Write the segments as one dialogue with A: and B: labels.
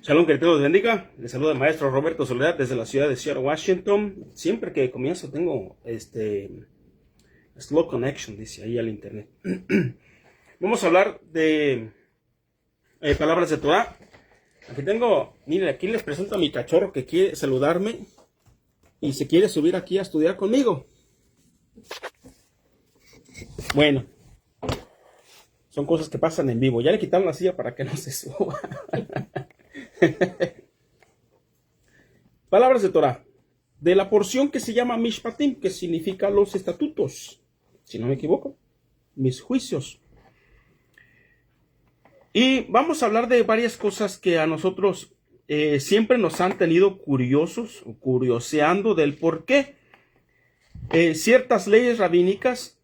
A: Shalom, que Dios los bendiga. Les saluda el maestro Roberto Soledad desde la ciudad de Seattle, Washington. Siempre que comienzo tengo slow connection, dice ahí al internet. Vamos a hablar de palabras de Torah. Miren, aquí les presento a mi cachorro que quiere saludarme y se quiere subir aquí a estudiar conmigo. Bueno, son cosas que pasan en vivo. Ya le quitaron la silla para que no se suba. Palabras de Torah, de la porción que se llama Mishpatim, que significa los estatutos, si no me equivoco, mis juicios. Y vamos a hablar de varias cosas que a nosotros siempre nos han tenido curiosos, o curioseando del por qué ciertas leyes rabínicas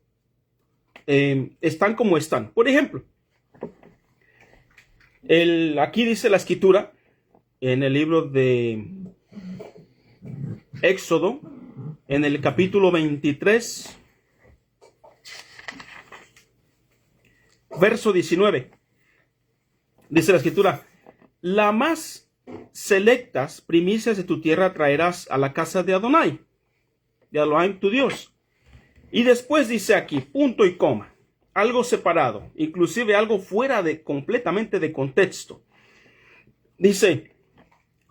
A: están como están. Por ejemplo, aquí dice la escritura en el libro de Éxodo, en el capítulo 23, verso 19. Dice la escritura: la más selectas primicias de tu tierra traerás a la casa de Adonai, de Elohim tu Dios. Y después dice aquí, punto y coma, algo separado, inclusive algo fuera de completamente de contexto. Dice: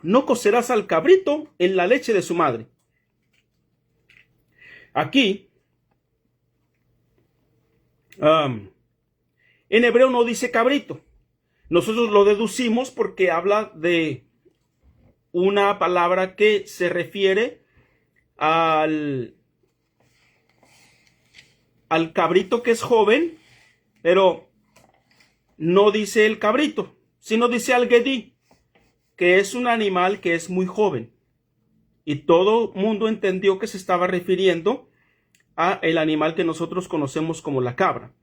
A: no cocerás al cabrito en la leche de su madre. Aquí, en hebreo no dice cabrito. Nosotros lo deducimos porque habla de una palabra que se refiere al cabrito que es joven, pero no dice el cabrito, sino dice al gedí, que es un animal que es muy joven. Y todo mundo entendió que se estaba refiriendo a el animal que nosotros conocemos como la cabra,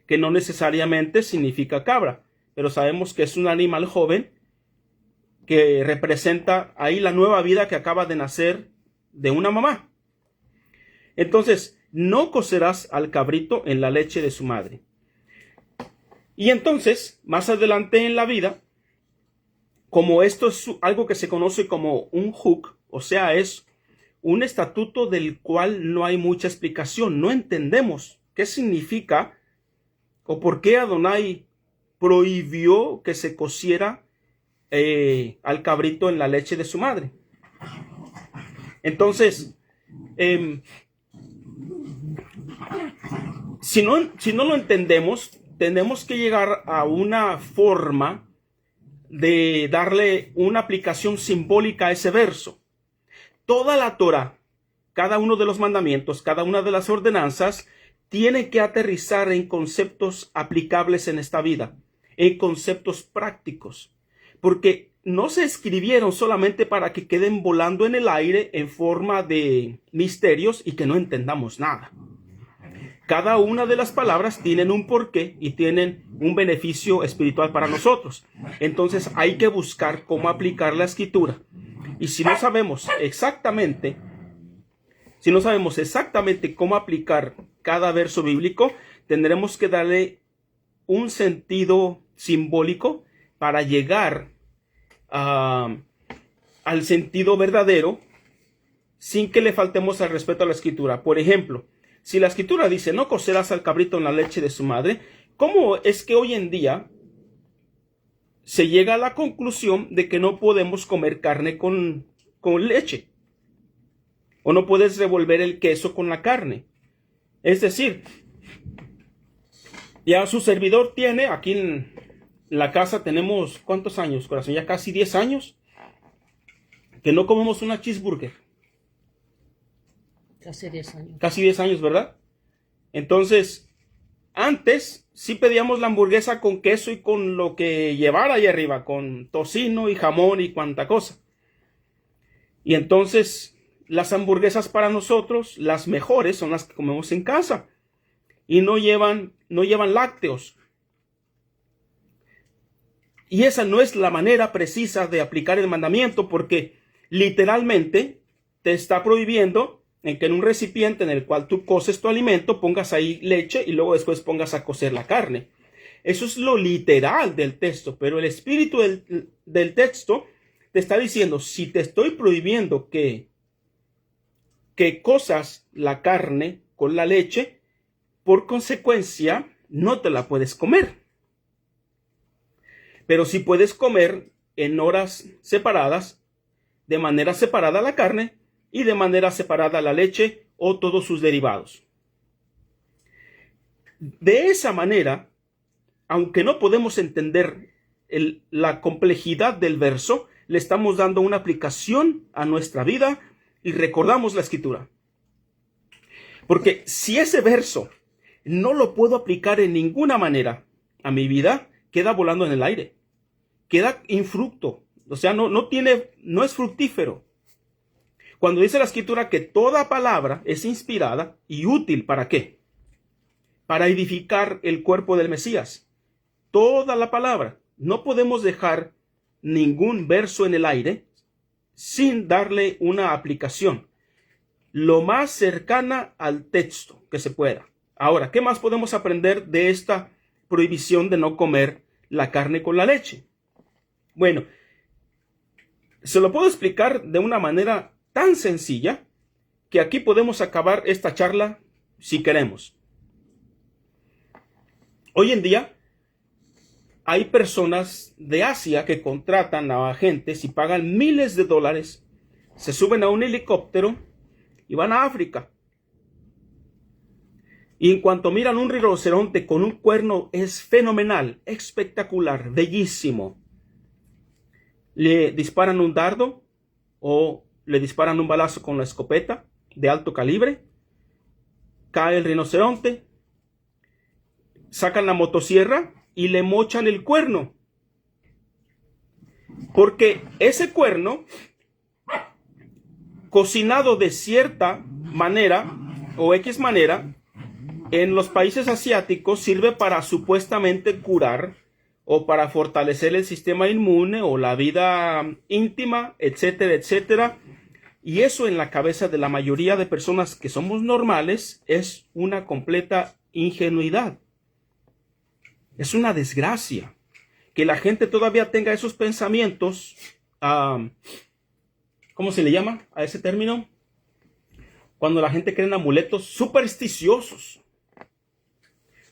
A: que no necesariamente significa cabra, pero sabemos que es un animal joven que representa ahí la nueva vida que acaba de nacer de una mamá. Entonces, no cocerás al cabrito en la leche de su madre. Y entonces, más adelante en la vida, como esto es algo que se conoce como un huk, o sea, es un estatuto del cual no hay mucha explicación, no entendemos qué significa o por qué Adonai prohibió que se cociera al cabrito en la leche de su madre. Entonces, si no lo entendemos, tenemos que llegar a una forma de darle una aplicación simbólica a ese verso. Toda la Torah, cada uno de los mandamientos, cada una de las ordenanzas, tiene que aterrizar en conceptos aplicables en esta vida, en conceptos prácticos, porque no se escribieron solamente para que queden volando en el aire en forma de misterios y que no entendamos nada. Cada una de las palabras tienen un porqué y tienen un beneficio espiritual para nosotros. Entonces hay que buscar cómo aplicar la escritura. Y si no sabemos exactamente cómo aplicar cada verso bíblico, tendremos que darle un sentido simbólico para llegar al sentido verdadero sin que le faltemos al respeto a la escritura. Por ejemplo, si la escritura dice no cocerás al cabrito en la leche de su madre, ¿cómo es que hoy en día se llega a la conclusión de que no podemos comer carne con leche? O no puedes revolver el queso con la carne. Es decir, ya su servidor tiene, aquí en la casa tenemos, ¿cuántos años, corazón? Ya casi 10 años que no comemos una cheeseburger.
B: Casi 10 años.
A: Casi 10 años, ¿verdad? Entonces, antes sí pedíamos la hamburguesa con queso y con lo que llevara ahí arriba, con tocino y jamón y cuanta cosa. Y entonces, las hamburguesas para nosotros, las mejores, son las que comemos en casa. Y no llevan lácteos. Y esa no es la manera precisa de aplicar el mandamiento, porque literalmente te está prohibiendo en que en un recipiente en el cual tú coces tu alimento pongas ahí leche y luego después pongas a cocer la carne. Eso es lo literal del texto, pero el espíritu del texto te está diciendo, si te estoy prohibiendo que cosas la carne con la leche, por consecuencia, no te la puedes comer. Pero sí puedes comer en horas separadas, de manera separada la carne y de manera separada la leche o todos sus derivados. De esa manera, aunque no podemos entender la complejidad del verso, le estamos dando una aplicación a nuestra vida y recordamos la escritura. Porque si ese verso no lo puedo aplicar en ninguna manera a mi vida, queda volando en el aire, queda infructo, o sea, no es fructífero. Cuando dice la escritura que toda palabra es inspirada y útil, ¿para qué? Para edificar el cuerpo del Mesías. Toda la palabra. No podemos dejar ningún verso en el aire sin darle una aplicación lo más cercana al texto que se pueda. Ahora, ¿qué más podemos aprender de esta prohibición de no comer la carne con la leche? Bueno, se lo puedo explicar de una manera tan sencilla que aquí podemos acabar esta charla si queremos. Hoy en día hay personas de Asia que contratan a agentes y pagan miles de dólares, se suben a un helicóptero y van a África. Y en cuanto miran un rinoceronte con un cuerno, es fenomenal, espectacular, bellísimo. Le disparan un dardo o le disparan un balazo con la escopeta de alto calibre, cae el rinoceronte, sacan la motosierra y le mochan el cuerno. Porque ese cuerno, cocinado de cierta manera o X manera, en los países asiáticos sirve para supuestamente curar o para fortalecer el sistema inmune o la vida íntima, etcétera, etcétera. Y eso en la cabeza de la mayoría de personas que somos normales es una completa ingenuidad. Es una desgracia que la gente todavía tenga esos pensamientos, ¿cómo se le llama a ese término? Cuando la gente cree en amuletos supersticiosos.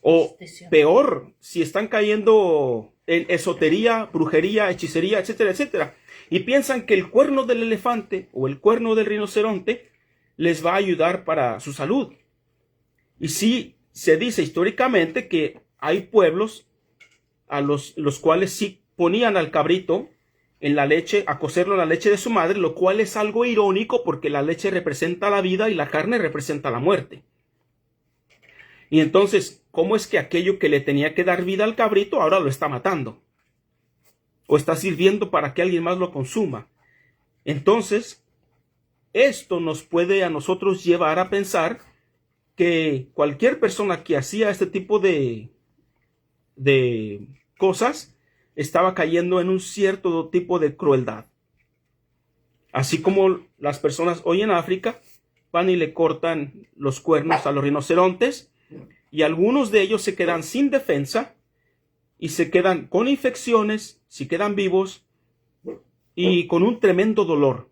A: O peor, si están cayendo en esotería, brujería, hechicería, etcétera, etcétera. Y piensan que el cuerno del elefante o el cuerno del rinoceronte les va a ayudar para su salud. Y sí, se dice históricamente que hay pueblos a los cuales sí ponían al cabrito en la leche, a cocerlo en la leche de su madre, lo cual es algo irónico porque la leche representa la vida y la carne representa la muerte. Y entonces, ¿cómo es que aquello que le tenía que dar vida al cabrito ahora lo está matando? O está sirviendo para que alguien más lo consuma. Entonces, esto nos puede a nosotros llevar a pensar que cualquier persona que hacía este tipo de cosas estaba cayendo en un cierto tipo de crueldad. Así como las personas hoy en África van y le cortan los cuernos a los rinocerontes y algunos de ellos se quedan sin defensa y se quedan con infecciones, si quedan vivos y con un tremendo dolor.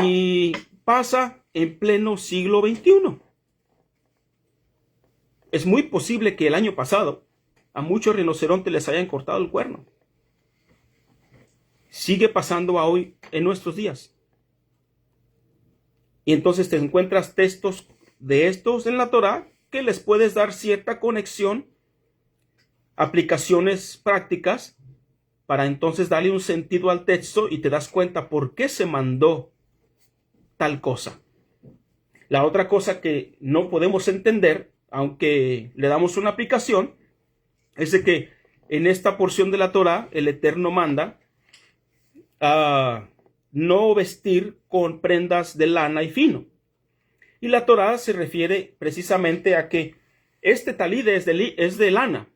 A: Y pasa en pleno siglo XXI. Es muy posible que el año pasado a muchos rinocerontes les hayan cortado el cuerno. Sigue pasando a hoy en nuestros días. Y entonces te encuentras textos de estos en la Torá que les puedes dar cierta conexión, aplicaciones prácticas, para entonces darle un sentido al texto y te das cuenta por qué se mandó tal cosa. La otra cosa que no podemos entender, aunque le damos una aplicación, es de que en esta porción de la Torá el Eterno manda no vestir con prendas de lana y fino. Y la Torá se refiere precisamente a que este talid es de lana,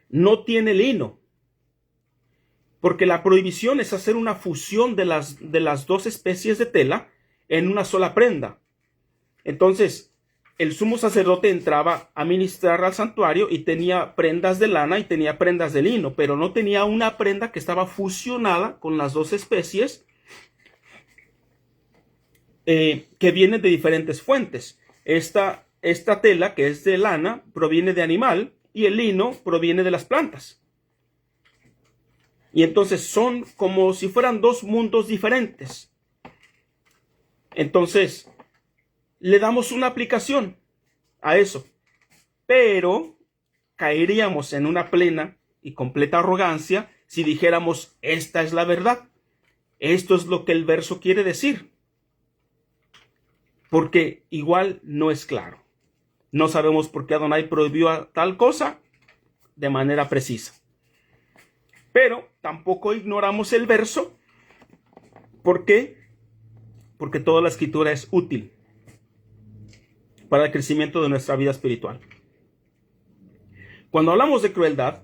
A: no tiene lino, porque la prohibición es hacer una fusión de las dos especies de tela en una sola prenda. Entonces, el sumo sacerdote entraba a ministrar al santuario y tenía prendas de lana y tenía prendas de lino, pero no tenía una prenda que estaba fusionada con las dos especies que vienen de diferentes fuentes. Esta tela, que es de lana, proviene de animal y el lino proviene de las plantas. Y entonces son como si fueran dos mundos diferentes. Entonces, le damos una aplicación a eso, pero caeríamos en una plena y completa arrogancia si dijéramos: esta es la verdad, esto es lo que el verso quiere decir, porque igual no es claro. No sabemos por qué Adonai prohibió tal cosa de manera precisa, pero tampoco ignoramos el verso. ¿Por qué? Porque toda la escritura es útil para el crecimiento de nuestra vida espiritual. Cuando hablamos de crueldad,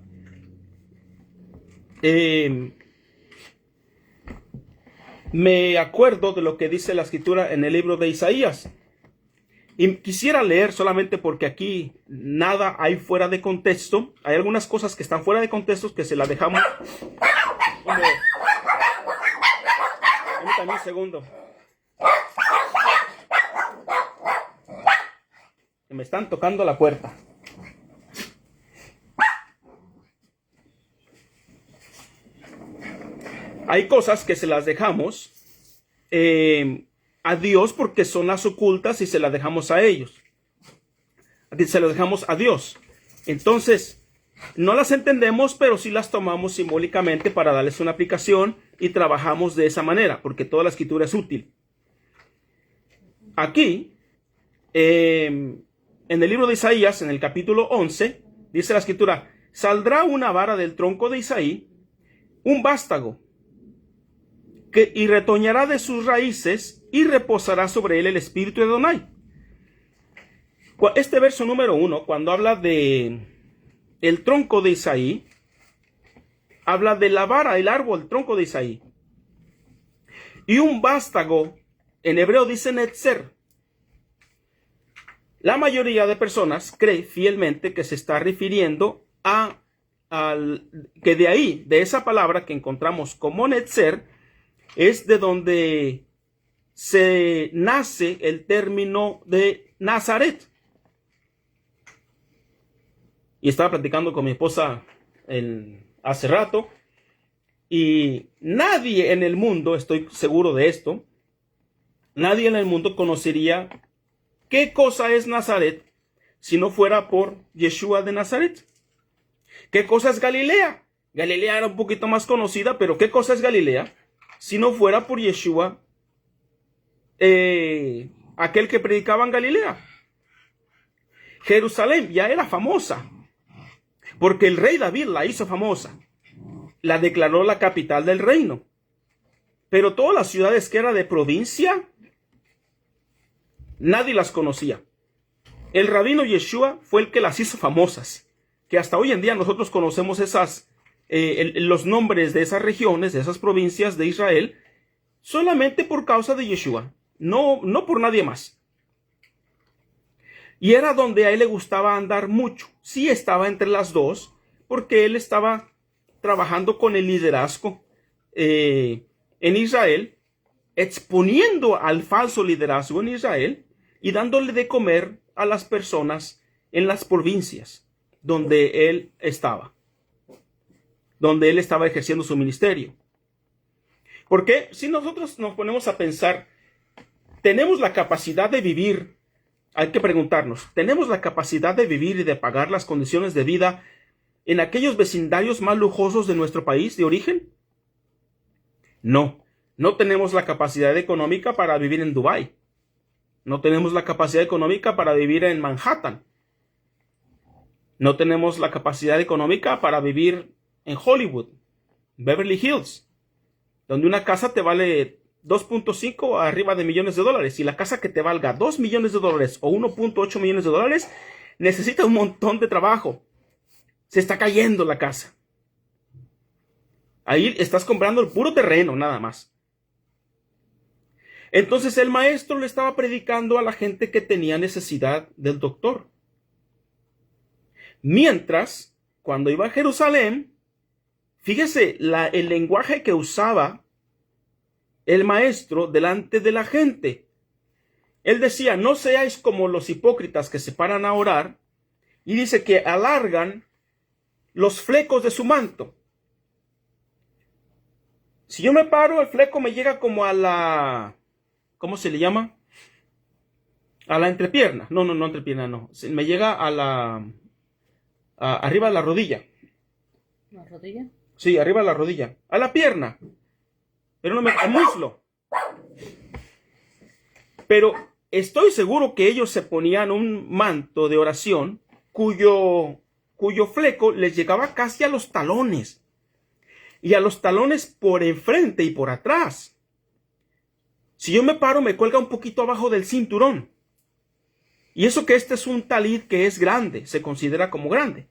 A: me acuerdo de lo que dice la escritura en el libro de Isaías. Y quisiera leer solamente porque aquí nada hay fuera de contexto. Hay algunas cosas que están fuera de contexto que se las dejamos. Permítame un segundo. Que me están tocando la puerta. Hay cosas que se las dejamos a Dios porque son las ocultas y se las dejamos a ellos. Se las dejamos a Dios. Entonces, no las entendemos, pero sí las tomamos simbólicamente para darles una aplicación y trabajamos de esa manera, porque toda la escritura es útil. Aquí, en el libro de Isaías, en el capítulo 11, dice la escritura: saldrá una vara del tronco de Isaí, un vástago, y retoñará de sus raíces y reposará sobre él el espíritu de Adonai. Este verso número 1, cuando habla de el tronco de Isaí, habla de la vara, el árbol, el tronco de Isaí. Y un vástago, en hebreo dice netzer. La mayoría de personas cree fielmente que se está refiriendo que de ahí, de esa palabra que encontramos como netzer, es de donde se nace el término de Nazaret. Y estaba platicando con mi esposa hace rato, y nadie en el mundo, estoy seguro de esto, nadie en el mundo conocería qué cosa es Nazaret si no fuera por Yeshua de Nazaret. ¿Qué cosa es Galilea? Galilea era un poquito más conocida, pero ¿qué cosa es Galilea si no fuera por Yeshua, aquel que predicaba en Galilea? Jerusalén ya era famosa, porque el rey David la hizo famosa, la declaró la capital del reino. Pero todas las ciudades que eran de provincia, nadie las conocía. El rabino Yeshua fue el que las hizo famosas, que hasta hoy en día nosotros conocemos los nombres de esas regiones, de esas provincias de Israel, solamente por causa de Yeshua, no por nadie más. Y era donde a él le gustaba andar mucho. Sí estaba entre las dos, porque él estaba trabajando con el liderazgo en Israel, exponiendo al falso liderazgo en Israel y dándole de comer a las personas en las provincias donde él estaba ejerciendo su ministerio. Porque si nosotros nos ponemos a pensar, tenemos la capacidad de vivir, hay que preguntarnos, ¿tenemos la capacidad de vivir y de pagar las condiciones de vida en aquellos vecindarios más lujosos de nuestro país de origen? No tenemos la capacidad económica para vivir en Dubái. No tenemos la capacidad económica para vivir en Manhattan. No tenemos la capacidad económica para vivir en Hollywood, Beverly Hills, donde una casa te vale 2.5 arriba de millones de dólares, y la casa que te valga 2 millones de dólares o 1.8 millones de dólares necesita un montón de trabajo. Se está cayendo la casa. Ahí estás comprando el puro terreno nada más. Entonces el maestro le estaba predicando a la gente que tenía necesidad del doctor. Mientras, cuando iba a Jerusalén, fíjese el lenguaje que usaba el maestro delante de la gente. Él decía, no seáis como los hipócritas que se paran a orar, y dice que alargan los flecos de su manto. Si yo me paro, el fleco me llega como a la, ¿cómo se le llama? A la entrepierna. No, entrepierna no. Me llega a la, arriba de la rodilla.
B: ¿La rodilla?
A: Sí, arriba de la rodilla. A la pierna. Pero no me, al muslo. Pero estoy seguro que ellos se ponían un manto de oración cuyo fleco les llegaba casi a los talones. Y a los talones por enfrente y por atrás. Si yo me paro, me cuelga un poquito abajo del cinturón. Y eso que este es un talit que es grande, se considera como grande.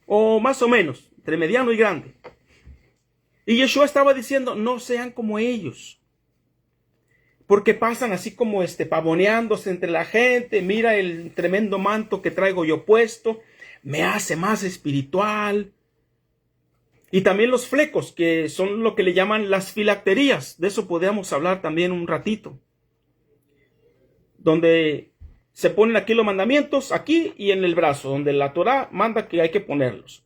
A: O más o menos, entre mediano y grande. Y Yeshua estaba diciendo, no sean como ellos. Porque pasan así como pavoneándose entre la gente. Mira el tremendo manto que traigo yo puesto. Me hace más espiritual. Y también los flecos, que son lo que le llaman las filacterías. De eso podríamos hablar también un ratito. Donde se ponen aquí los mandamientos, aquí y en el brazo, donde la Torá manda que hay que ponerlos.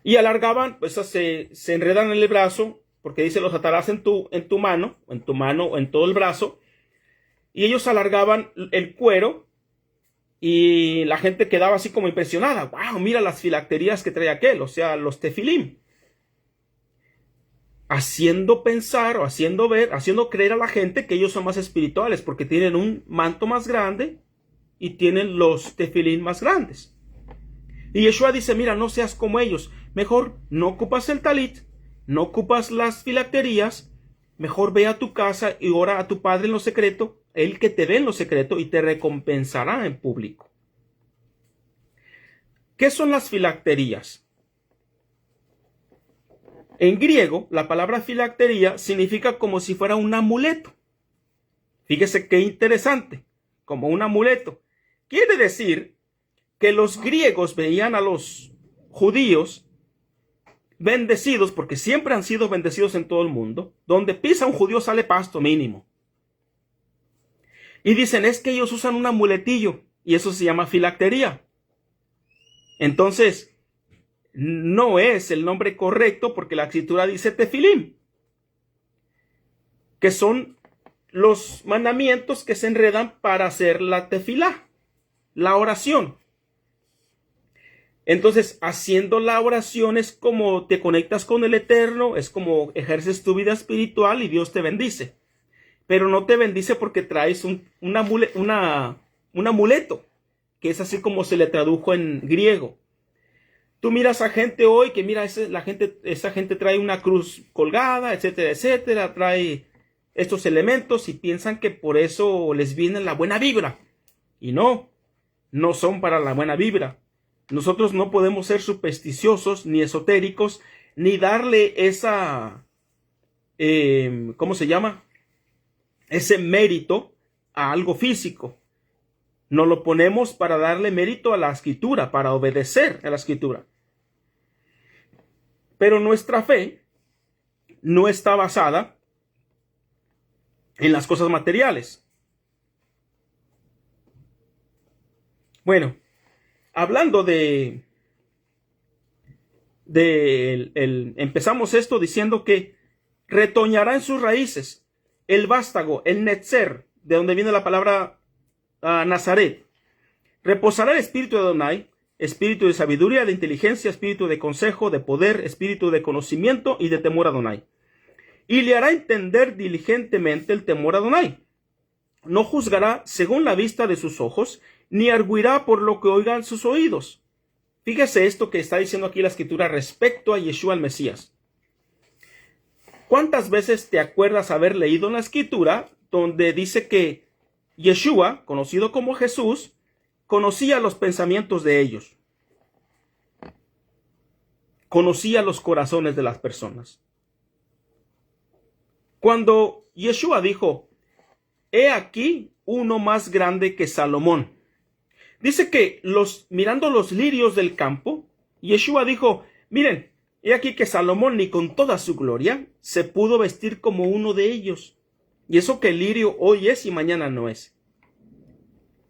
A: Y alargaban, pues se enredan en el brazo, porque dice los atarás en tu mano o en todo el brazo. Y ellos alargaban el cuero y la gente quedaba así como impresionada. ¡Wow! Mira las filacterías que trae aquel, o sea, los tefilim. Haciendo pensar o haciendo creer a la gente que ellos son más espirituales porque tienen un manto más grande y tienen los tefilín más grandes. Y Yeshua dice, mira, no seas como ellos. Mejor no ocupas el talit, no ocupas las filacterías. Mejor ve a tu casa y ora a tu Padre en lo secreto, Él que te ve en lo secreto y te recompensará en público. ¿Qué son las filacterías? En griego, la palabra filactería significa como si fuera un amuleto. Fíjese qué interesante, como un amuleto. Quiere decir que los griegos veían a los judíos bendecidos, porque siempre han sido bendecidos en todo el mundo. Donde pisa un judío sale pasto mínimo. Y dicen, es que ellos usan un amuletillo, y eso se llama filactería. Entonces, no es el nombre correcto porque la escritura dice tefilim, que son los mandamientos que se enredan para hacer la tefilá, la oración. Entonces, haciendo la oración es como te conectas con el Eterno, es como ejerces tu vida espiritual y Dios te bendice. Pero no te bendice porque traes un amuleto, que es así como se le tradujo en griego. Tú miras a gente hoy que mira, esa gente trae una cruz colgada, etcétera, etcétera, trae estos elementos y piensan que por eso les viene la buena vibra. Y no son para la buena vibra. Nosotros no podemos ser supersticiosos ni esotéricos, ni darle esa, ¿cómo se llama? Ese mérito a algo físico. Nos lo ponemos para darle mérito a la escritura, para obedecer a la escritura. Pero nuestra fe no está basada en las cosas materiales. Bueno, hablando empezamos esto diciendo que retoñará en sus raíces el vástago, el netzer, de donde viene la palabra Nazaret. Reposará el espíritu de Adonai, espíritu de sabiduría, de inteligencia, espíritu de consejo, de poder, espíritu de conocimiento y de temor a Adonai. Y le hará entender diligentemente el temor a Adonai. No juzgará según la vista de sus ojos, ni arguirá por lo que oigan sus oídos. Fíjese esto que está diciendo aquí la escritura respecto a Yeshua el Mesías. ¿Cuántas veces te acuerdas haber leído en la escritura donde dice que Yeshua, conocido como Jesús, conocía los pensamientos de ellos? Conocía los corazones de las personas. Cuando Yeshua dijo, he aquí uno más grande que Salomón. Dice que mirando los lirios del campo, Yeshua dijo, miren, he aquí que Salomón ni con toda su gloria se pudo vestir como uno de ellos. Y eso que el lirio hoy es y mañana no es.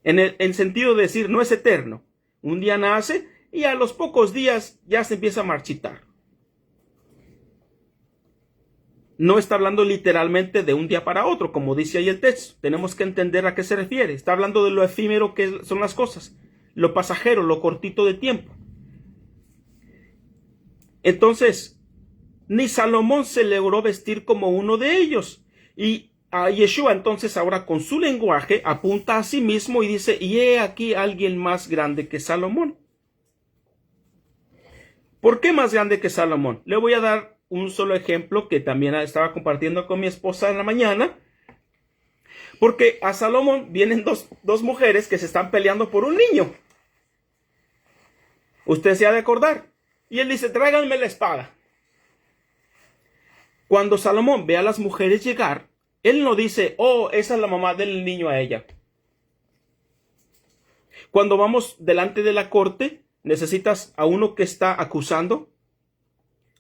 A: En sentido de decir, no es eterno. Un día nace y a los pocos días ya se empieza a marchitar. No está hablando literalmente de un día para otro, como dice ahí el texto. Tenemos que entender a qué se refiere. Está hablando de lo efímero que son las cosas, lo pasajero, lo cortito de tiempo. Entonces, ni Salomón se logró vestir como uno de ellos. Y a Yeshua entonces ahora con su lenguaje apunta a sí mismo y dice, y he aquí alguien más grande que Salomón. ¿Por qué más grande que Salomón? Le voy a dar un solo ejemplo que también estaba compartiendo con mi esposa en la mañana. Porque a Salomón vienen dos mujeres que se están peleando por un niño. Usted se ha de acordar. Y él dice, tráiganme la espada. Cuando Salomón ve a las mujeres llegar, él no dice, oh, esa es la mamá del niño a ella. Cuando vamos delante de la corte, necesitas a uno que está acusando,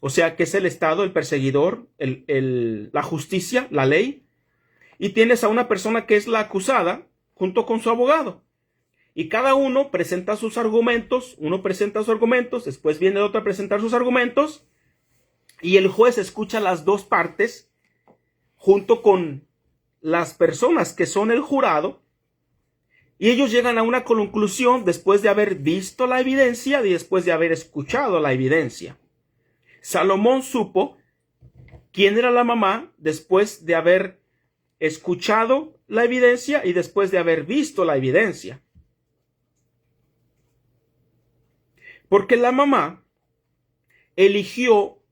A: o sea, que es el Estado, el perseguidor, la justicia, la ley, y tienes a una persona que es la acusada junto con su abogado. Y cada uno presenta sus argumentos, uno presenta sus argumentos, después viene el otro a presentar sus argumentos, y el juez escucha las dos partes junto con las personas que son el jurado, y ellos llegan a una conclusión después de haber visto la evidencia y después de haber escuchado la evidencia. Salomón supo quién era la mamá después de haber escuchado la evidencia y después de haber visto la evidencia. Porque la mamá eligió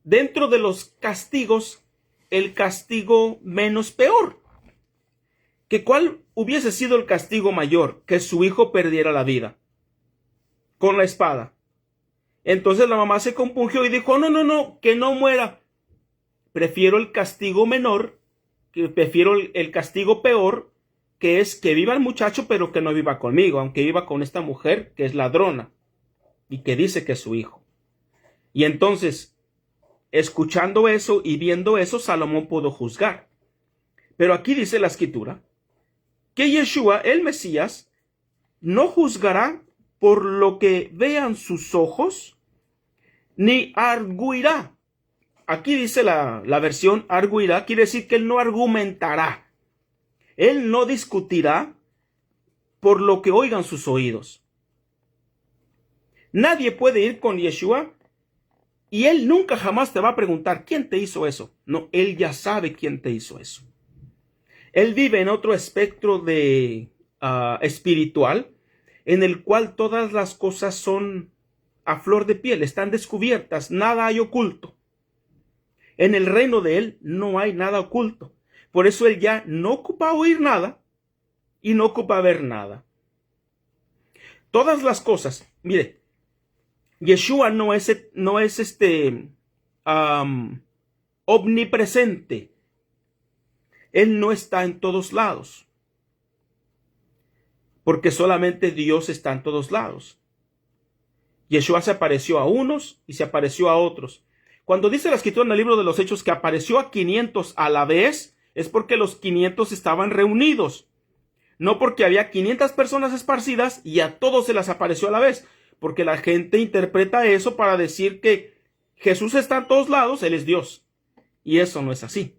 A: dentro de los castigos, el castigo menos peor. ¿Que cuál hubiese sido el castigo mayor? Que su hijo perdiera la vida con la espada. Entonces la mamá se compungió y dijo, no, que no muera. Prefiero el castigo menor, prefiero el castigo peor, que es que viva el muchacho pero que no viva conmigo, aunque viva con esta mujer que es ladrona y que dice que es su hijo. Y entonces, escuchando eso y viendo eso, Salomón pudo juzgar. Pero aquí dice la escritura que Yeshua, el Mesías, no juzgará por lo que vean sus ojos, ni arguirá. Aquí dice la versión arguirá, quiere decir que él no argumentará. Él no discutirá por lo que oigan sus oídos. Nadie puede ir con Yeshua y él nunca jamás te va a preguntar ¿quién te hizo eso? No, él ya sabe quién te hizo eso. Él vive en otro espectro de espiritual, en el cual todas las cosas son a flor de piel, están descubiertas, nada hay oculto. En el reino de él no hay nada oculto. Por eso él ya no ocupa oír nada y no ocupa ver nada. Todas las cosas, mire, Yeshua no es omnipresente. Él no está en todos lados. Porque solamente Dios está en todos lados. Yeshua se apareció a unos y se apareció a otros. Cuando dice la escritura en el libro de los Hechos que apareció a 500 a la vez, es porque los 500 estaban reunidos. No porque había 500 personas esparcidas y a todos se las apareció a la vez. Porque la gente interpreta eso para decir que Jesús está en todos lados, Él es Dios. Y eso no es así.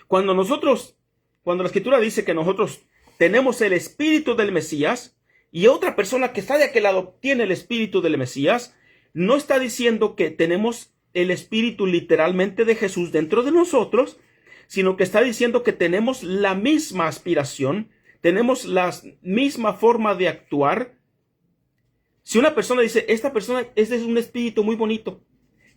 A: Cuando la escritura dice que nosotros tenemos el espíritu del Mesías y otra persona que está de aquel lado tiene el espíritu del Mesías, no está diciendo que tenemos el espíritu literalmente de Jesús dentro de nosotros, sino que está diciendo que tenemos la misma aspiración, tenemos la misma forma de actuar. Si una persona dice, esta persona es un espíritu muy bonito,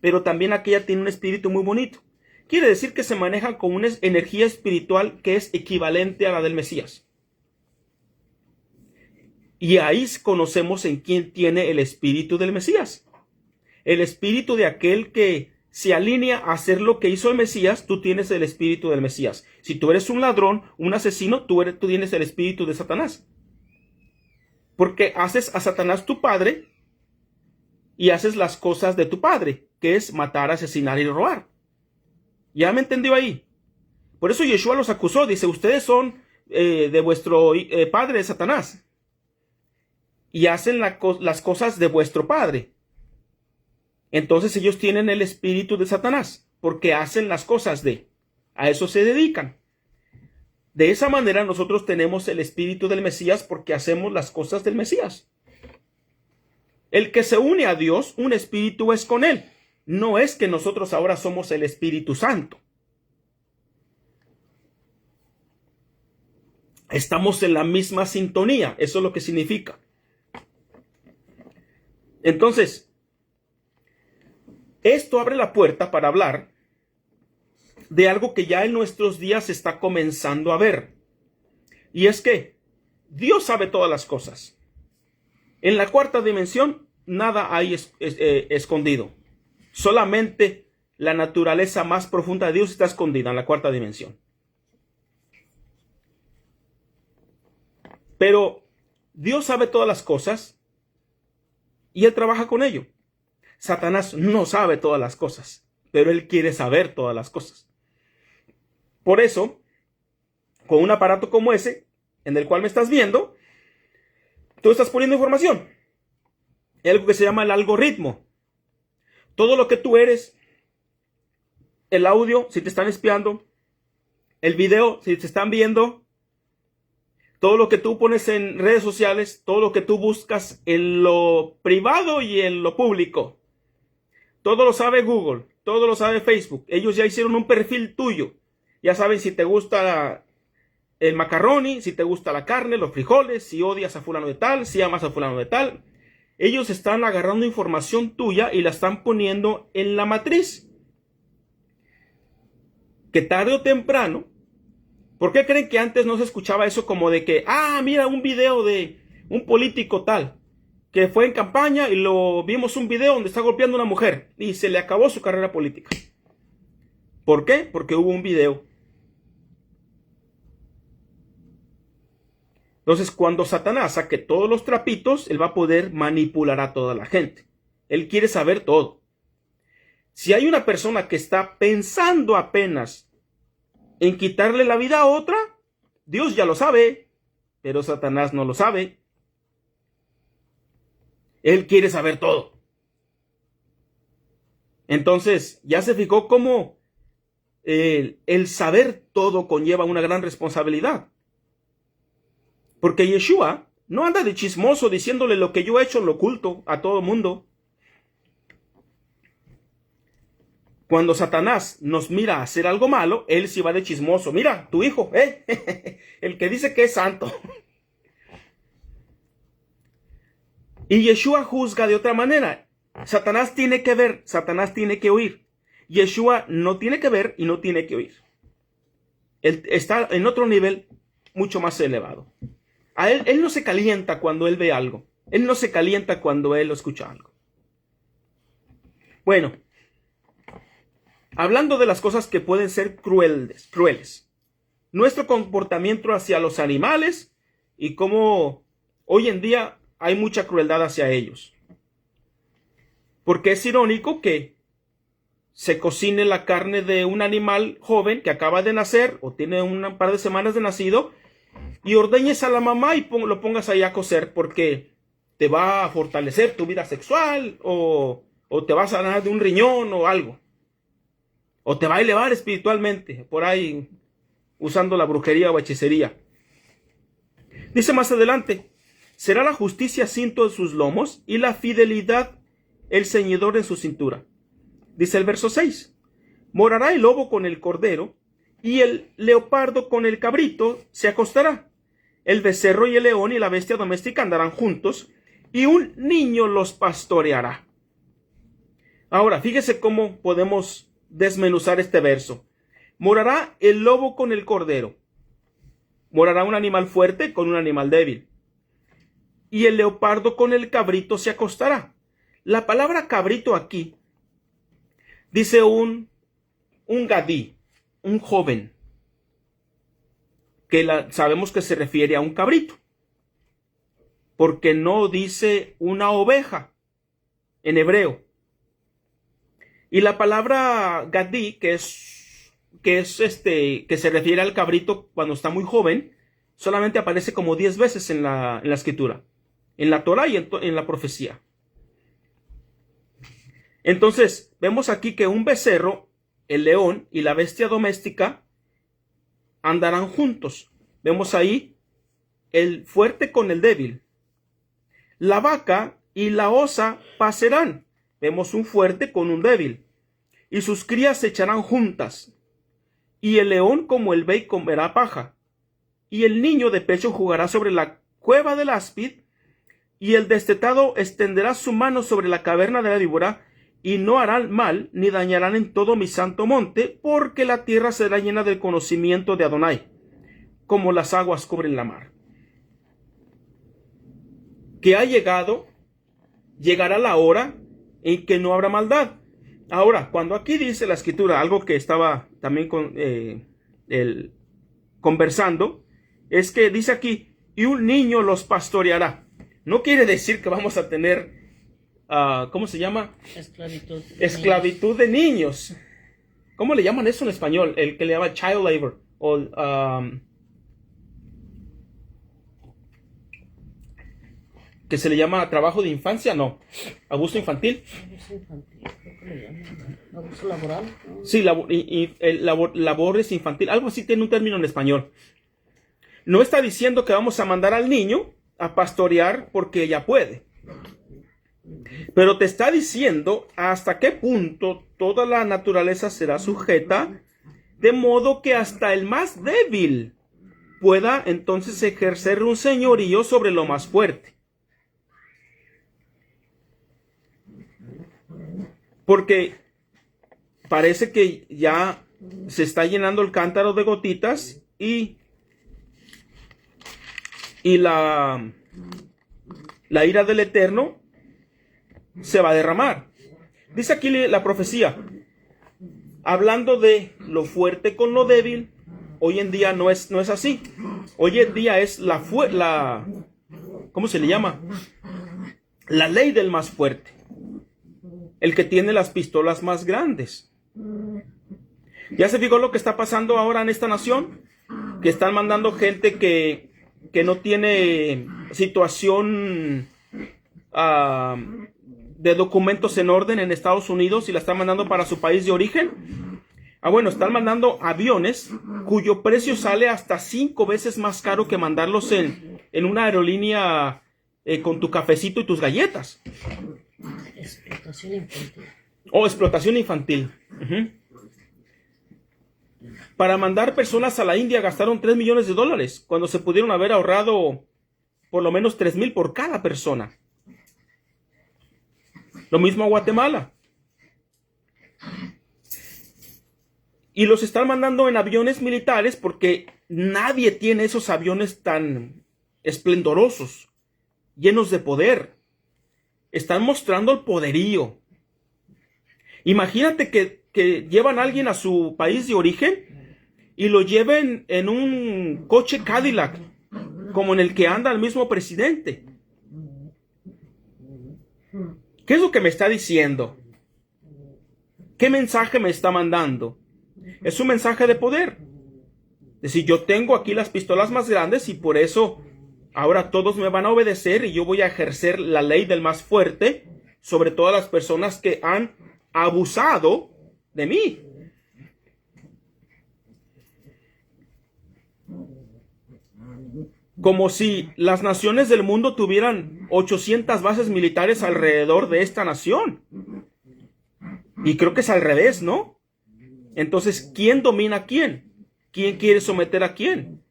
A: pero también aquella tiene un espíritu muy bonito, quiere decir que se manejan con una energía espiritual que es equivalente a la del Mesías. Y ahí conocemos en quién tiene el espíritu del Mesías. el espíritu de aquel que se alinea a hacer lo que hizo el Mesías, tú tienes el espíritu del Mesías. Si tú eres un ladrón, un asesino, tú tienes el espíritu de Satanás. Porque haces a Satanás tu padre y haces las cosas de tu padre, que es matar, asesinar y robar. ¿Ya me entendió ahí? Por eso Yeshua los acusó, dice, ustedes son de vuestro padre Satanás y hacen las cosas de vuestro padre. Entonces ellos tienen el espíritu de Satanás, porque hacen las cosas a eso se dedican. De esa manera nosotros tenemos el espíritu del Mesías porque hacemos las cosas del Mesías. El que se une a Dios, un espíritu es con él. No es que nosotros ahora somos el Espíritu Santo. Estamos en la misma sintonía, eso es lo que significa. Entonces, esto abre la puerta para hablar de algo que ya en nuestros días se está comenzando a ver. Y es que Dios sabe todas las cosas. En la cuarta dimensión, nada hay escondido. Solamente la naturaleza más profunda de Dios está escondida en la cuarta dimensión. Pero Dios sabe todas las cosas y Él trabaja con ello. Satanás no sabe todas las cosas, pero él quiere saber todas las cosas. Por eso, con un aparato como ese, en el cual me estás viendo, tú estás poniendo información. Hay algo que se llama el algoritmo. Todo lo que tú eres, el audio, si te están espiando, el video, si te están viendo, todo lo que tú pones en redes sociales, todo lo que tú buscas en lo privado y en lo público. Todo lo sabe Google, todo lo sabe Facebook. Ellos ya hicieron un perfil tuyo. Ya saben si te gusta el macarroni, si te gusta la carne, los frijoles, si odias a fulano de tal, si amas a fulano de tal. Ellos están agarrando información tuya y la están poniendo en la matriz. Que tarde o temprano, ¿por qué creen que antes no se escuchaba eso como de que, mira un video de un político tal, que fue en campaña y lo vimos un video donde está golpeando a una mujer y se le acabó su carrera política? ¿Por qué? Porque hubo un video. Entonces, cuando Satanás saque todos los trapitos, él va a poder manipular a toda la gente. Él quiere saber todo. Si hay una persona que está pensando apenas en quitarle la vida a otra, Dios ya lo sabe, pero Satanás no lo sabe. Él quiere saber todo. Entonces, ya se fijó cómo el saber todo conlleva una gran responsabilidad. Porque Yeshua no anda de chismoso diciéndole lo que yo he hecho en lo oculto a todo mundo. Cuando Satanás nos mira a hacer algo malo, él sí va de chismoso. Mira, tu hijo, el que dice que es santo. Y Yeshua juzga de otra manera. Satanás tiene que ver, Satanás tiene que oír. Yeshua no tiene que ver y no tiene que oír. Él está en otro nivel mucho más elevado. A él no se calienta cuando él ve algo. Él no se calienta cuando él escucha algo. Bueno, hablando de las cosas que pueden ser crueles. Nuestro comportamiento hacia los animales y cómo hoy en día hay mucha crueldad hacia ellos. Porque es irónico que se cocine la carne de un animal joven que acaba de nacer o tiene un par de semanas de nacido y ordeñes a la mamá y lo pongas ahí a cocer porque te va a fortalecer tu vida sexual o te va a sanar de un riñón o algo. O te va a elevar espiritualmente por ahí usando la brujería o hechicería. Dice más adelante, será la justicia cinto en sus lomos y la fidelidad el ceñidor en su cintura. Dice el verso 6, morará el lobo con el cordero y el leopardo con el cabrito se acostará. El becerro y el león y la bestia doméstica andarán juntos y un niño los pastoreará. Ahora, fíjese cómo podemos desmenuzar este verso. Morará el lobo con el cordero. Morará un animal fuerte con un animal débil. Y el leopardo con el cabrito se acostará. La palabra cabrito aquí dice un gadí, un joven, que sabemos que se refiere a un cabrito, porque no dice una oveja en hebreo. Y la palabra gadí, que se refiere al cabrito cuando está muy joven, solamente aparece como 10 veces en la escritura, en la Torah y en la profecía. Entonces, vemos aquí que un becerro, el león y la bestia doméstica andarán juntos. Vemos ahí el fuerte con el débil. La vaca y la osa pasarán. Vemos un fuerte con un débil. Y sus crías se echarán juntas. Y el león como el buey comerá paja. Y el niño de pecho jugará sobre la cueva del áspid. Y el destetado extenderá su mano sobre la caverna de la víbora. Y no harán mal ni dañarán en todo mi santo monte, porque la tierra será llena del conocimiento de Adonai, como las aguas cubren la mar. Que llegará la hora en que no habrá maldad. Ahora, cuando aquí dice la escritura, algo que estaba también conversando, es que dice aquí, y un niño los pastoreará. No quiere decir que vamos a tener ¿cómo se llama? Esclavitud de niños. ¿Cómo le llaman eso en español? El que le llama child labor. O, que se le llama trabajo de infancia, no. Abuso infantil.
B: Abuso infantil, creo que le llaman. Abuso laboral. ¿No?
A: Sí, labores infantil. Algo así tiene un término en español. No está diciendo que vamos a mandar al niño a pastorear porque ella puede. Pero te está diciendo hasta qué punto toda la naturaleza será sujeta, de modo que hasta el más débil pueda entonces ejercer un señorío sobre lo más fuerte. Porque parece que ya se está llenando el cántaro de gotitas y la ira del Eterno se va a derramar. Dice aquí la profecía, hablando de lo fuerte con lo débil. Hoy en día no es así. Hoy en día es ¿cómo se le llama? La ley del más fuerte. El que tiene las pistolas más grandes. ¿Ya se fijó lo que está pasando ahora en esta nación? Que están mandando gente que no tiene situación de documentos en orden en Estados Unidos y la están mandando para su país de origen. Bueno, están mandando aviones cuyo precio sale hasta 5 veces más caro que mandarlos en una aerolínea con tu cafecito y tus galletas.
B: Explotación infantil.
A: Explotación infantil. Uh-huh. Para mandar personas a la India gastaron $3 millones, cuando se pudieron haber ahorrado por lo menos 3,000 por cada persona. Lo mismo a Guatemala. Y los están mandando en aviones militares porque nadie tiene esos aviones tan esplendorosos, llenos de poder. Están mostrando el poderío. Imagínate que llevan a alguien a su país de origen y lo lleven en un coche Cadillac, como en el que anda el mismo presidente. ¿Qué es lo que me está diciendo? ¿Qué mensaje me está mandando? Es un mensaje de poder. Es decir, yo tengo aquí las pistolas más grandes y por eso ahora todos me van a obedecer y yo voy a ejercer la ley del más fuerte sobre todas las personas que han abusado de mí. Como si las naciones del mundo tuvieran 800 bases militares alrededor de esta nación. Y creo que es al revés, ¿no? Entonces, ¿quién domina a quién? ¿Quién quiere someter a quién?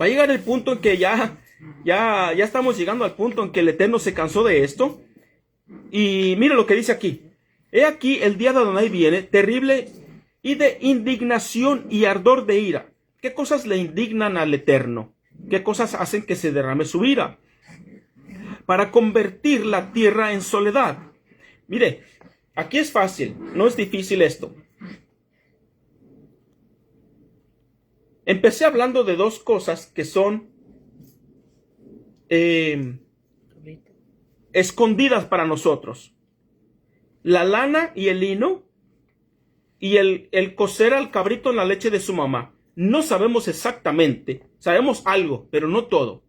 A: Va a llegar el punto en que ya estamos llegando al punto en que el Eterno se cansó de esto. Y mira lo que dice aquí. He aquí el día de Adonai viene, terrible y de indignación y ardor de ira. ¿Qué cosas le indignan al Eterno? ¿Qué cosas hacen que se derrame su ira? Para convertir la tierra en soledad Mire, aquí es fácil, no es difícil esto. Empecé hablando de dos cosas que son escondidas para nosotros. La lana y el lino y el cocer al cabrito en la leche de su mamá. No sabemos exactamente, sabemos algo, pero no todo.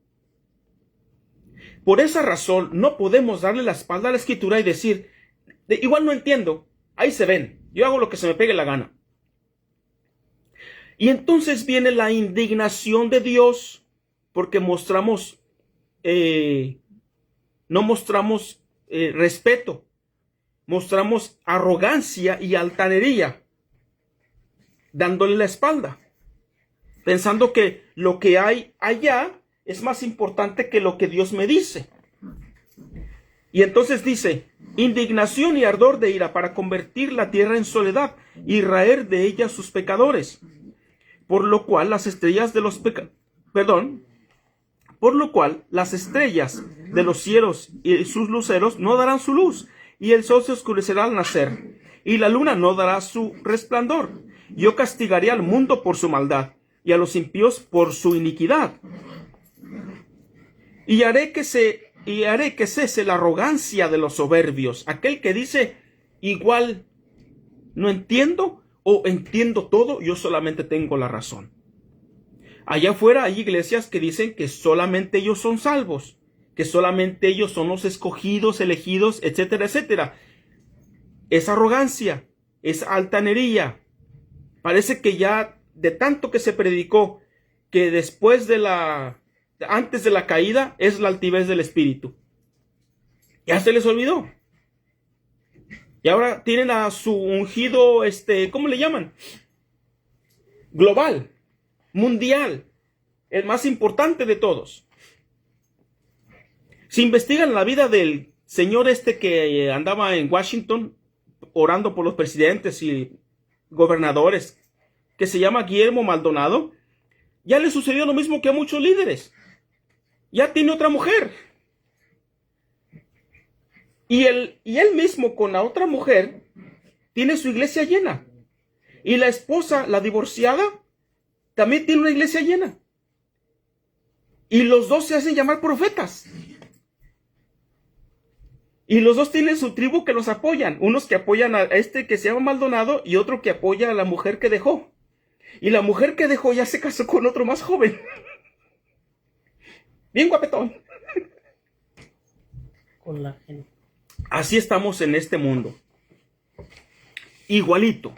A: Por esa razón no podemos darle la espalda a la escritura y decir, igual no entiendo, ahí se ven, yo hago lo que se me pegue la gana. Y entonces viene la indignación de Dios porque no mostramos respeto, mostramos arrogancia y altanería, dándole la espalda, pensando que lo que hay allá es más importante que lo que Dios me dice. Y entonces dice, indignación y ardor de ira para convertir la tierra en soledad y raer de ella sus pecadores. Por lo cual las estrellas de los cielos y sus luceros no darán su luz, y el sol se oscurecerá al nacer, y la luna no dará su resplandor. Yo castigaré al mundo por su maldad, y a los impíos por su iniquidad. Y haré que cese la arrogancia de los soberbios, aquel que dice, igual no entiendo, o entiendo todo, yo solamente tengo la razón. Allá afuera hay iglesias que dicen que solamente ellos son salvos, que solamente ellos son los escogidos, elegidos, etcétera, etcétera. Es arrogancia, es altanería. Parece que ya de tanto que se predicó que antes de la caída es la altivez del espíritu. Ya se les olvidó. Y ahora tienen a su ungido, ¿cómo le llaman? Global, mundial, el más importante de todos. Si investigan la vida del señor que andaba en Washington orando por los presidentes y gobernadores, que se llama Guillermo Maldonado, ya le sucedió lo mismo que a muchos líderes. Ya tiene otra mujer. Y él mismo con la otra mujer tiene su iglesia llena. Y la esposa, la divorciada, también tiene una iglesia llena. Y los dos se hacen llamar profetas. Y los dos tienen su tribu que los apoyan. Unos que apoyan a que se llama Maldonado y otro que apoya a la mujer que dejó. Y la mujer que dejó ya se casó con otro más joven. Bien guapetón.
B: Con la gente.
A: Así estamos en este mundo. Igualito.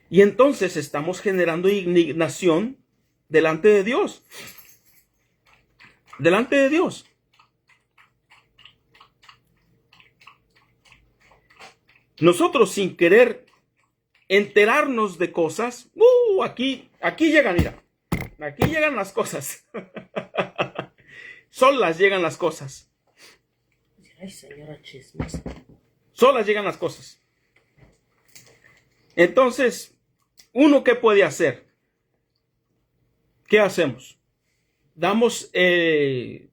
A: Y entonces estamos generando indignación delante de Dios. Delante de Dios. Nosotros sin querer enterarnos de cosas, aquí llegan, mira. Aquí llegan las cosas. Solas llegan las cosas.
B: Ay, señora chismosa.
A: Solas llegan las cosas. Entonces, ¿uno qué puede hacer? ¿Qué hacemos? Damos el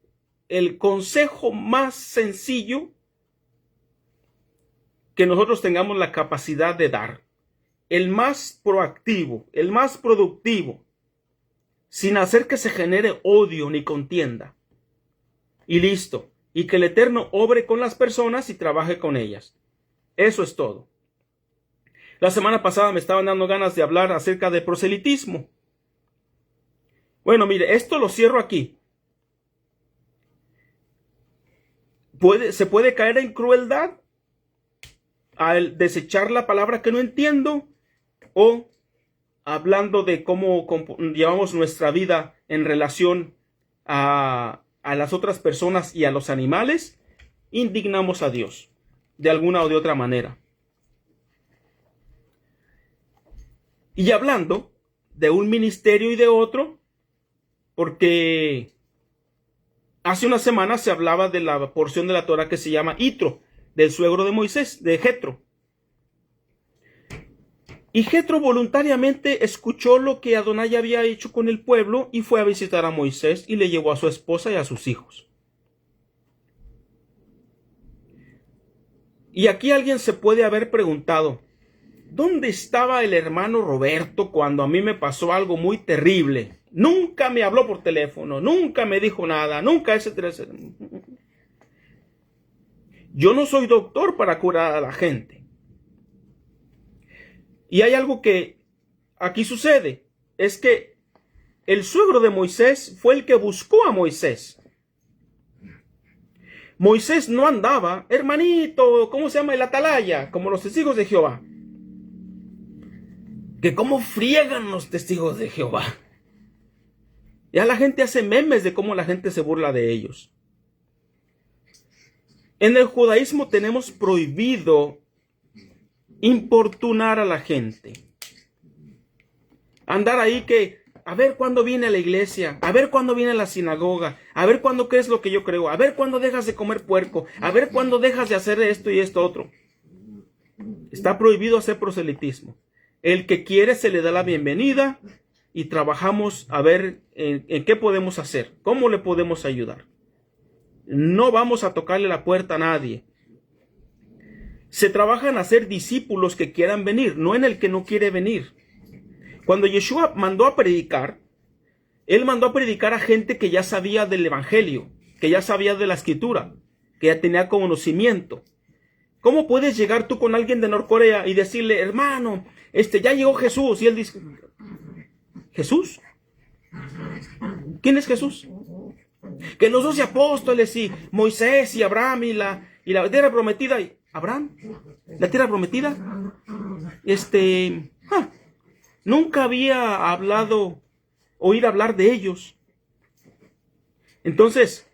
A: consejo más sencillo que nosotros tengamos la capacidad de dar. El más proactivo, el más productivo, sin hacer que se genere odio ni contienda. Y listo. Y que el Eterno obre con las personas y trabaje con ellas. Eso es todo. La semana pasada me estaban dando ganas de hablar acerca de proselitismo. Bueno, mire, esto lo cierro aquí. Se puede caer en crueldad al desechar la palabra que no entiendo o hablando de cómo llevamos nuestra vida en relación a las otras personas y a los animales, indignamos a Dios de alguna o de otra manera. Y hablando de un ministerio y de otro, porque hace unas semanas se hablaba de la porción de la Torah que se llama Itro, del suegro de Moisés, de Jetro. Y Jetro voluntariamente escuchó lo que Adonai había hecho con el pueblo y fue a visitar a Moisés y le llevó a su esposa y a sus hijos. Y aquí alguien se puede haber preguntado, ¿dónde estaba el hermano Roberto cuando a mí me pasó algo muy terrible? Nunca me habló por teléfono, nunca me dijo nada, nunca, etcétera, etcétera. Yo no soy doctor para curar a la gente. Y hay algo que aquí sucede, es que el suegro de Moisés fue el que buscó a Moisés. Moisés no andaba, hermanito, ¿cómo se llama? El atalaya, como los testigos de Jehová. Que cómo friegan los testigos de Jehová. Ya la gente hace memes de cómo la gente se burla de ellos. En el judaísmo tenemos prohibido importunar a la gente. Andar ahí que, a ver cuándo viene a la iglesia, a ver cuándo viene a la sinagoga, a ver cuándo crees lo que yo creo, a ver cuándo dejas de comer puerco, a ver cuándo dejas de hacer esto y esto otro. Está prohibido hacer proselitismo. El que quiere se le da la bienvenida y trabajamos a ver en qué podemos hacer, cómo le podemos ayudar. No vamos a tocarle la puerta a nadie. Se trabaja en hacer discípulos que quieran venir, no en el que no quiere venir. Cuando Yeshua mandó a predicar, él mandó a predicar a gente que ya sabía del evangelio, que ya sabía de la escritura, que ya tenía conocimiento. ¿Cómo puedes llegar tú con alguien de Norcorea y decirle, hermano, ya llegó Jesús? Y él dice, ¿Jesús? ¿Quién es Jesús? Que los 12 apóstoles y Moisés y Abraham y la tierra prometida. ¿Abraham? ¿La tierra prometida? Nunca había oído hablar de ellos. Entonces,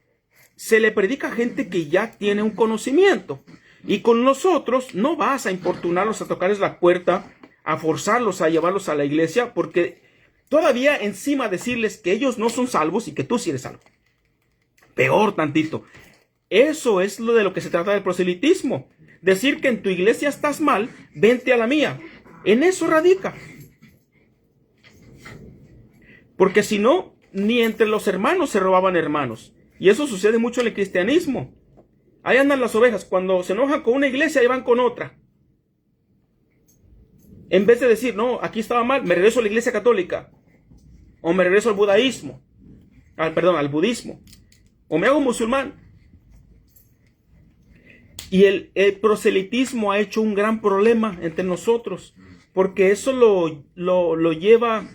A: se le predica a gente que ya tiene un conocimiento. Y con nosotros no vas a importunarlos, a tocarles la puerta, a forzarlos a llevarlos a la iglesia, porque todavía encima decirles que ellos no son salvos y que tú sí eres salvo. Peor tantito. Eso es de lo que se trata del proselitismo. Decir que en tu iglesia estás mal, vente a la mía. En eso radica. Porque si no, ni entre los hermanos se robaban hermanos. Y eso sucede mucho en el cristianismo. Ahí andan las ovejas. Cuando se enojan con una iglesia, ahí van con otra. En vez de decir, no, aquí estaba mal, me regreso a la iglesia católica. O me regreso al budaísmo. Al budismo. O me hago musulmán. Y el proselitismo ha hecho un gran problema entre nosotros. Porque eso lo lleva...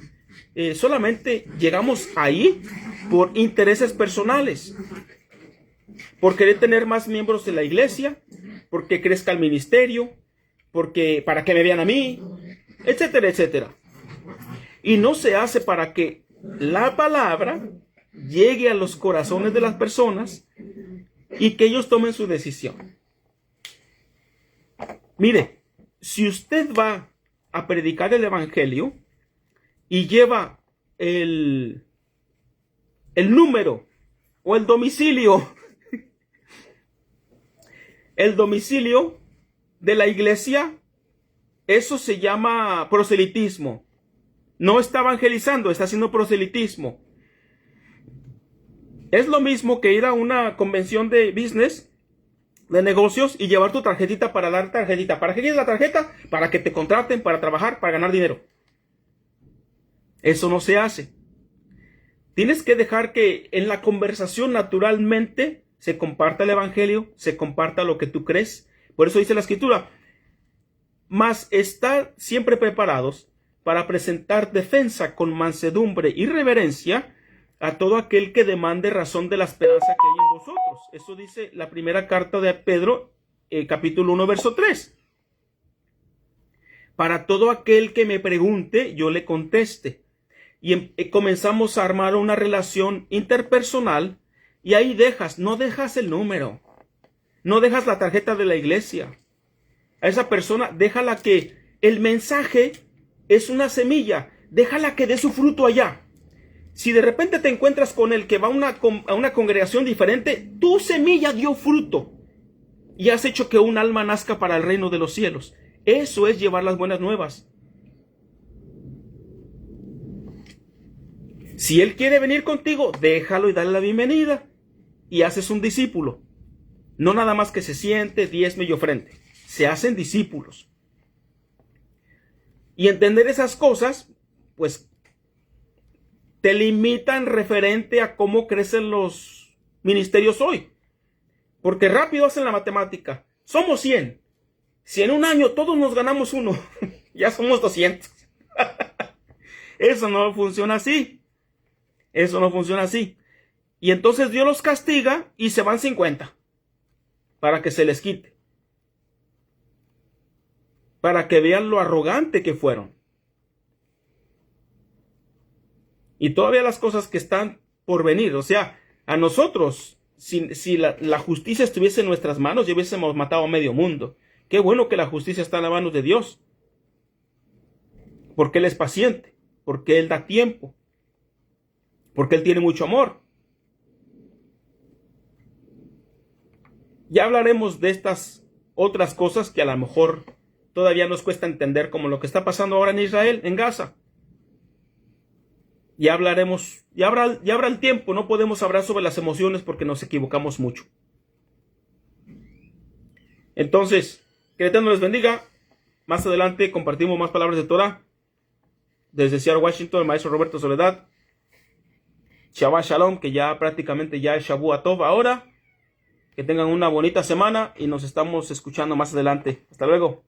A: solamente llegamos ahí por intereses personales. Por querer tener más miembros de la iglesia. Porque crezca el ministerio. Porque para que me vean a mí. Etcétera, etcétera. Y no se hace para que la palabra llegue a los corazones de las personas y que ellos tomen su decisión. Mire, si usted va a predicar el evangelio y lleva el número o el domicilio de la iglesia, eso se llama proselitismo. No está evangelizando, está haciendo proselitismo. Es lo mismo que ir a una convención de business, de negocios, y llevar tu tarjetita para dar tarjetita. ¿Para qué quieres la tarjeta? Para que te contraten, para trabajar, para ganar dinero. Eso no se hace. Tienes que dejar que en la conversación naturalmente se comparta el evangelio, se comparta lo que tú crees. Por eso dice la escritura, mas estar siempre preparados para presentar defensa con mansedumbre y reverencia a todo aquel que demande razón de la esperanza que hay en vosotros. Eso dice la primera carta de Pedro, capítulo 1, verso 3. Para todo aquel que me pregunte, yo le conteste. Y comenzamos a armar una relación interpersonal y ahí no dejas el número, no dejas la tarjeta de la iglesia. A esa persona déjala que el mensaje es una semilla, déjala que dé su fruto allá. Si de repente te encuentras con el que va a una congregación diferente, tu semilla dio fruto y has hecho que un alma nazca para el reino de los cielos. Eso es llevar las buenas nuevas. Si él quiere venir contigo, déjalo y dale la bienvenida y haces un discípulo. No nada más que se siente, diezme y ofrende. se hacen discípulos. Y entender esas cosas, pues, te limitan referente a cómo crecen los ministerios hoy. Porque rápido hacen la matemática. Somos 100. Si en un año todos nos ganamos uno, ya somos 200. Eso no funciona así. Eso no funciona así. Y entonces Dios los castiga y se van 50. Para que se les quite. Para que vean lo arrogante que fueron. Y todavía las cosas que están por venir. O sea, a nosotros, si la justicia estuviese en nuestras manos, ya hubiésemos matado a medio mundo. Qué bueno que la justicia está en las manos de Dios. Porque Él es paciente. Porque Él da tiempo. Porque Él tiene mucho amor. Ya hablaremos de estas otras cosas que a lo mejor todavía nos cuesta entender, como lo que está pasando ahora en Israel, en Gaza. Ya hablaremos, ya habrá el tiempo, no podemos hablar sobre las emociones porque nos equivocamos mucho. Entonces, que el Eterno les bendiga. Más adelante compartimos más palabras de Torah. Desde Seattle, Washington, el maestro Roberto Soledad. Shabbat Shalom, que ya prácticamente ya es Shavuot Tov ahora. Que tengan una bonita semana y nos estamos escuchando más adelante. Hasta luego.